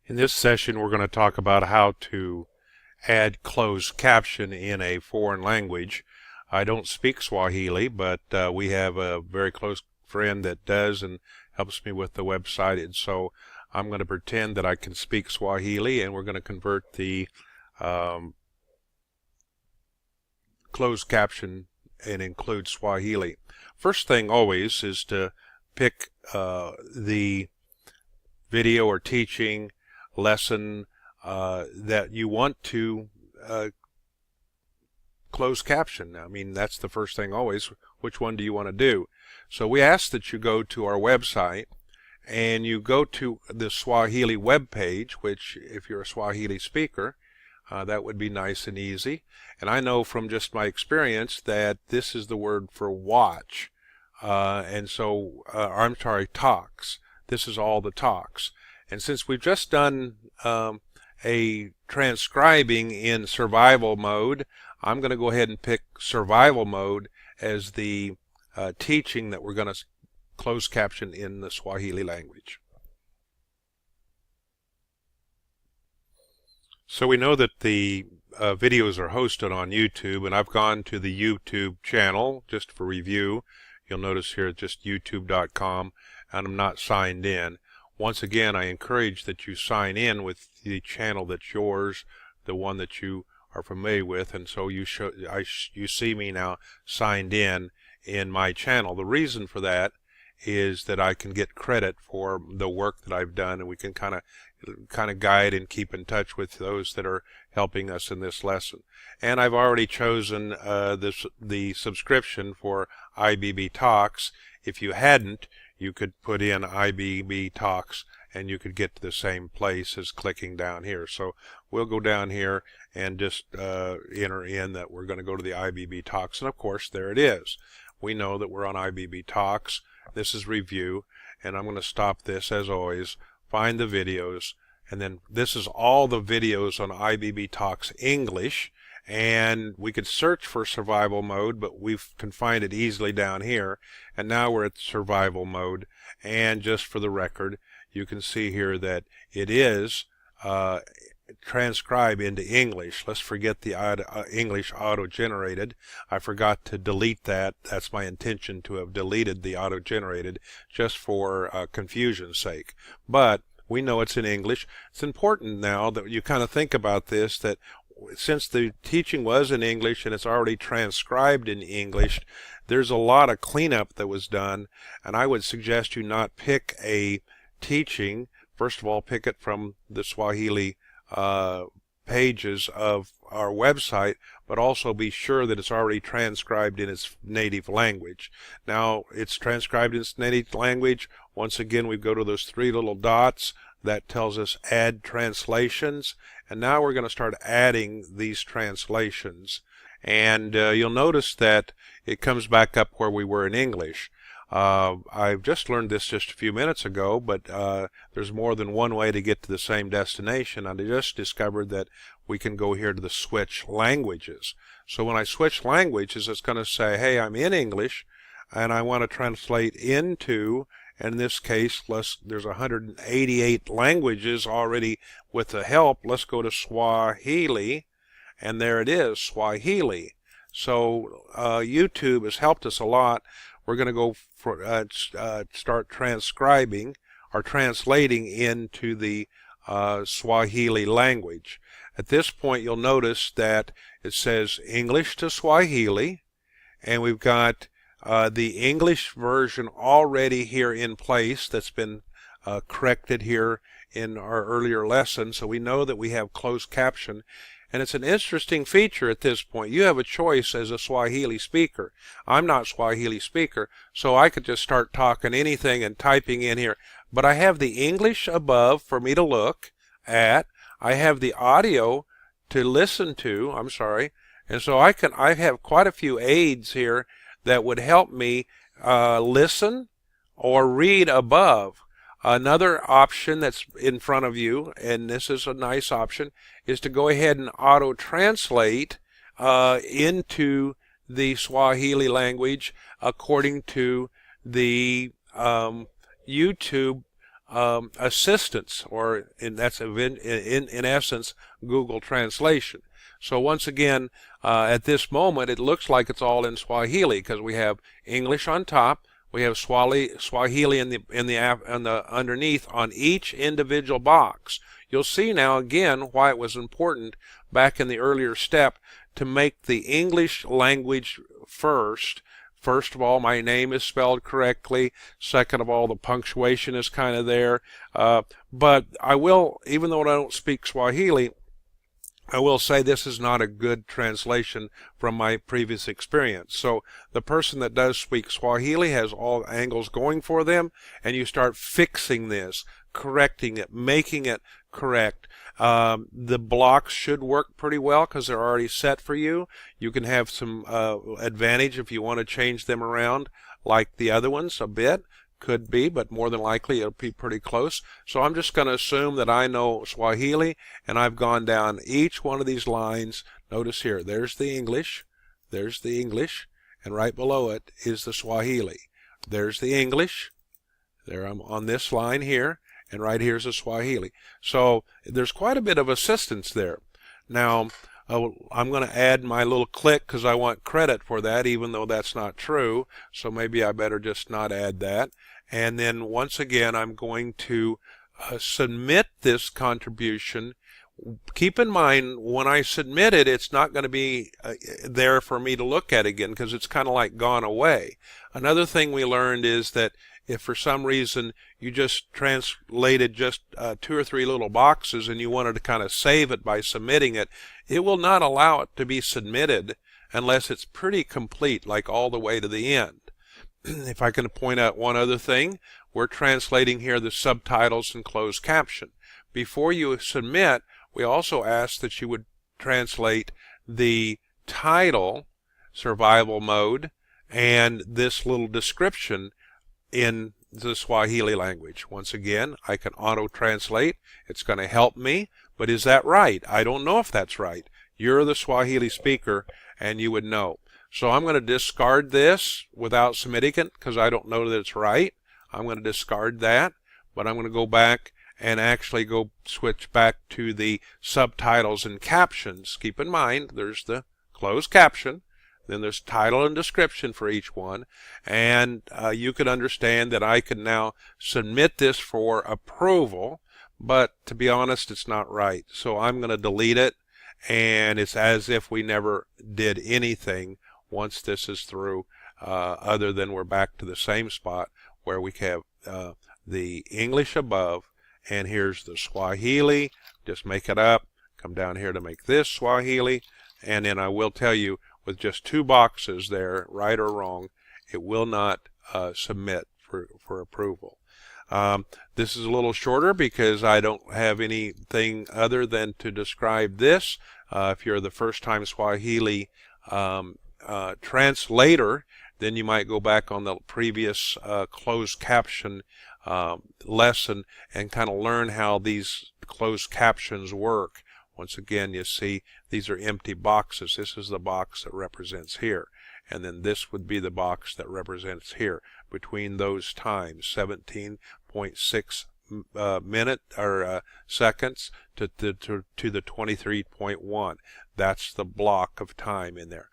In this session, we're going to talk about how to add closed caption in a foreign language. I don't speak Swahili, but we have a very close friend that does and helps me with the website, and so I'm going to pretend that I can speak Swahili, and we're going to convert the closed caption and include Swahili. First thing always is to pick the video or teaching lesson that you want to close caption. I mean, that's the first thing always. Which one do you want to do? So we ask that you go to our website and you go to the Swahili web page, which if you're a Swahili speaker, that would be nice and easy. And I know from just my experience that this is the word for watch. I'm sorry, talks. This is all the talks. And since we've just done a transcribing in survival mode, I'm going to go ahead and pick survival mode as the teaching that we're going to close caption in the Swahili language. So we know that the videos are hosted on YouTube, and I've gone to the YouTube channel just for review. You'll notice here just youtube.com, and I'm not signed in. Once again, I encourage that you sign in with the channel that's yours, the one that you are familiar with, and so you see me now signed in my channel. The reason for that is that I can get credit for the work that I've done, and we can kind of guide and keep in touch with those that are helping us in this lesson. And I've already chosen the subscription for IBB Talks. If you hadn't, you could put in IBB Talks and you could get to the same place as clicking down here. So we'll go down here and just enter in that we're going to go to the IBB Talks, and of course there it is. We know that we're on IBB Talks. This is review, and I'm going to stop this as always, find the videos, and then this is all the videos on IBB Talks English. And we could search for survival mode, but we can find it easily down here. And now we're at survival mode. And just for the record, you can see here that it is transcribed into English. Let's forget the English auto-generated. I forgot to delete that. That's my intention, to have deleted the auto-generated just for confusion's sake. But we know it's in English. It's important now that you kind of think about this, that since the teaching was in English and it's already transcribed in English, there's a lot of cleanup that was done, and I would suggest you not pick a teaching. First of all, pick it from the Swahili pages of our website, but also be sure that it's already transcribed in its native language. Now, it's transcribed in its native language. Once again, we go to those three little dots. That tells us add translations, and now we're going to start adding these translations. And you'll notice that it comes back up where we were in English. I've just learned this just a few minutes ago, but there's more than one way to get to the same destination. I just discovered that we can go here to the switch languages. So when I switch languages, it's going to say, hey, I'm in English and I want to translate into, in this case, there's 188 languages already with the help. Let's go to Swahili, and there it is, Swahili. So YouTube has helped us a lot. We're going to go for start transcribing or translating into the Swahili language. At this point, you'll notice that it says English to Swahili, and we've got the English version already here in place that's been corrected here in our earlier lesson, so we know that we have closed caption. And it's an interesting feature at this point. You have a choice as a Swahili speaker. I'm not Swahili speaker, so I could just start talking anything and typing in here. But I have the English above for me to look at. I have the audio to listen to. I'm sorry. And so I have quite a few aids here that would help me listen or read above. Another option that's in front of you, and this is a nice option, is to go ahead and auto-translate into the Swahili language according to the YouTube assistance, or that's in essence Google Translation. So once again, at this moment, it looks like it's all in Swahili because we have English on top, we have Swahili in the underneath on each individual box. You'll see now again why it was important back in the earlier step to make the English language first. First of all, my name is spelled correctly. Second of all, the punctuation is kind of there. But I will, even though I don't speak Swahili, I will say this is not a good translation from my previous experience. So the person that does speak Swahili has all angles going for them, and you start fixing this, correcting it, making it correct. The blocks should work pretty well because they're already set for you. You can have some advantage if you want to change them around like the other ones a bit. Could be, but more than likely it'll be pretty close. So I'm just going to assume that I know Swahili, and I've gone down each one of these lines. Notice here, there's the English, and right below it is the Swahili. There's the English, there I'm on this line here, and right here's the Swahili. So there's quite a bit of assistance there. Now, I'm going to add my little click because I want credit for that, even though that's not true. So maybe I better just not add that. And then once again, I'm going to submit this contribution. Keep in mind, when I submit it, it's not going to be there for me to look at again because it's kind of like gone away. Another thing we learned is that if for some reason you just translated just 2 or 3 little boxes and you wanted to kind of save it by submitting it, it will not allow it to be submitted unless it's pretty complete, like all the way to the end. If I can point out one other thing, we're translating here the subtitles and closed caption. Before you submit, we also ask that you would translate the title, survival mode, and this little description in the Swahili language. Once again, I can auto-translate. It's going to help me, but is that right? I don't know if that's right. You're the Swahili speaker, and you would know. So I'm going to discard this without submitting it because I don't know that it's right. I'm going to discard that, but I'm going to go back and actually go switch back to the subtitles and captions. Keep in mind, there's the closed caption. Then there's title and description for each one, and you can understand that I can now submit this for approval, but to be honest, it's not right. So I'm going to delete it, and it's as if we never did anything once this is through, other than we're back to the same spot where we have the English above, and here's the Swahili. Just make it up, come down here to make this Swahili, and then I will tell you, with just 2 boxes there, right or wrong, it will not submit for approval. This is a little shorter because I don't have anything other than to describe this. If you're the first-time Swahili translator, then you might go back on the previous closed caption lesson and kind of learn how these closed captions work. Once again, you see these are empty boxes. This is the box that represents here. And then this would be the box that represents here. Between those times, 17.6 minute or seconds to the 23.1. That's the block of time in there.